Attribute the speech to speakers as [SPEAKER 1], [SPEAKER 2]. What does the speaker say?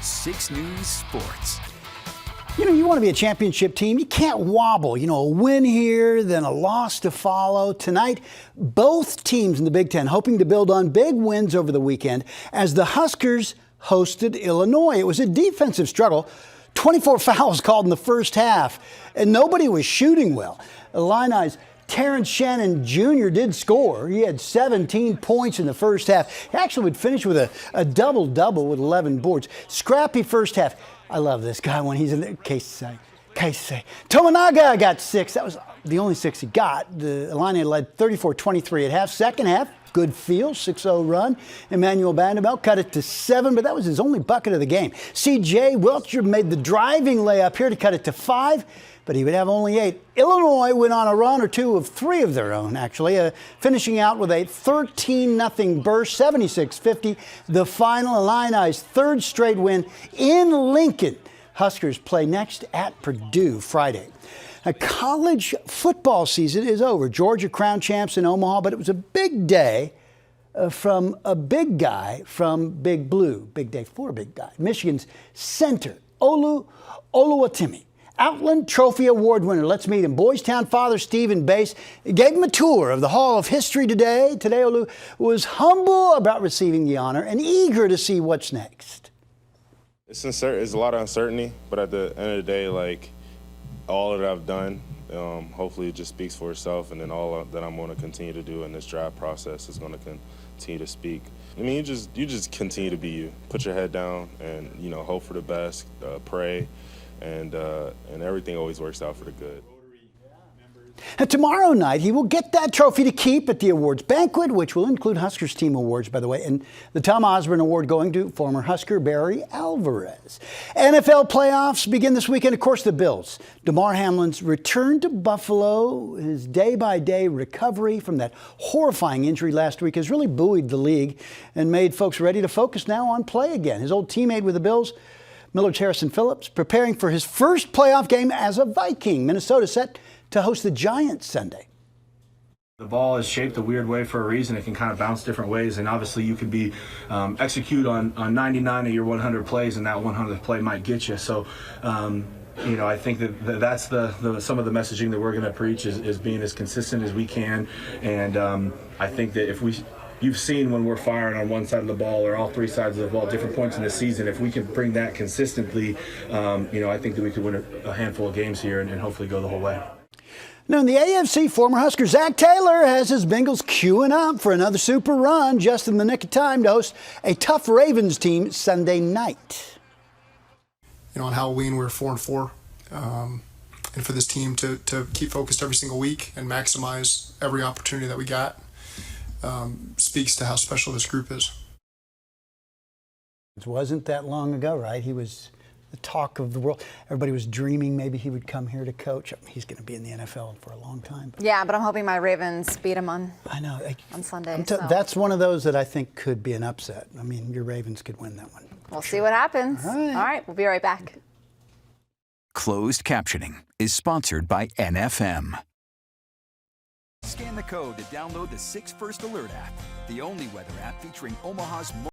[SPEAKER 1] 6 News Sports.
[SPEAKER 2] You know, you want to be a championship team, you can't wobble. You know, a win here, then a loss to follow. Tonight, both teams in the Big Ten hoping to build on big wins over the weekend as the Huskers hosted Illinois. It was a defensive struggle. 24 fouls called in the first half, and nobody was shooting well. Illini's Terrence Shannon Jr. did score. He had 17 points in the first half. He actually would finish with a double-double with 11 boards. Scrappy first half. I love this guy when he's in there. Casey. Tominaga got 6. That was the only 6 he got. The Illini led 34-23 at half. Second half, good feel, 6-0 run. Emmanuel Vanderbilt cut it to 7, but that was his only bucket of the game. C.J. Wiltshire made the driving layup here to cut it to 5, but he would have only 8. Illinois went on a run or two of 3 of their own, actually, finishing out with a 13-0 burst, 76-50. The final, Illini's third straight win in Lincoln. Huskers play next at Purdue Friday. Now, college football season is over. Georgia crowned champs in Omaha, but it was a big day from a big guy from Big Blue. Big day for a big guy. Michigan's center, Olu Oluwatimi. Outland Trophy Award winner. Let's meet him. Boys Town father Stephen Bass gave him a tour of the Hall of History today. Today, Olu was humble about receiving the honor and eager to see what's next.
[SPEAKER 3] It's a lot of uncertainty, but at the end of the day, like all that I've done, hopefully it just speaks for itself, and then all that I'm going to continue to do in this draft process is going to continue to speak. I mean, you just continue to be you. Put your head down and hope for the best, pray. And everything always works out for the good.
[SPEAKER 2] And tomorrow night, he will get that trophy to keep at the awards banquet, which will include Huskers team awards, by the way, and the Tom Osborne Award going to former Husker Barry Alvarez. NFL playoffs begin this weekend. Of course, the Bills. Damar Hamlin's return to Buffalo, his day-by-day recovery from that horrifying injury last week has really buoyed the league and made folks ready to focus now on play again. His old teammate with the Bills, Miller's Harrison Phillips, preparing for his first playoff game as a Viking. Minnesota set to host the Giants Sunday.
[SPEAKER 4] The ball is shaped a weird way for a reason. It can kind of bounce different ways, and obviously you can be execute on 99 of your 100 plays, and that 100th play might get you. So, I think that's some of the messaging that we're going to preach is being as consistent as we can, and I think that you've seen when we're firing on one side of the ball or all 3 sides of the ball, different points in the season. If we can bring that consistently, I think that we could win a handful of games here and hopefully go the whole way.
[SPEAKER 2] Now, in the AFC, former Husker Zach Taylor has his Bengals queuing up for another super run just in the nick of time to host a tough Ravens team Sunday night.
[SPEAKER 5] On Halloween, we were 4-4. And for this team to keep focused every single week and maximize every opportunity that we got speaks to how special this group is.
[SPEAKER 2] It wasn't that long ago, right? He was the talk of the world. Everybody was dreaming maybe he would come here to coach. He's going to be in the NFL for a long time.
[SPEAKER 6] Yeah, but I'm hoping my Ravens beat him on Sunday.
[SPEAKER 2] That's one of those that I think could be an upset. I mean, your Ravens could win that one.
[SPEAKER 6] We'll see what happens.
[SPEAKER 2] All
[SPEAKER 6] right, we'll be right back.
[SPEAKER 1] Closed captioning is sponsored by NFM. Scan the code to download the 6 First Alert app, the only weather app featuring Omaha's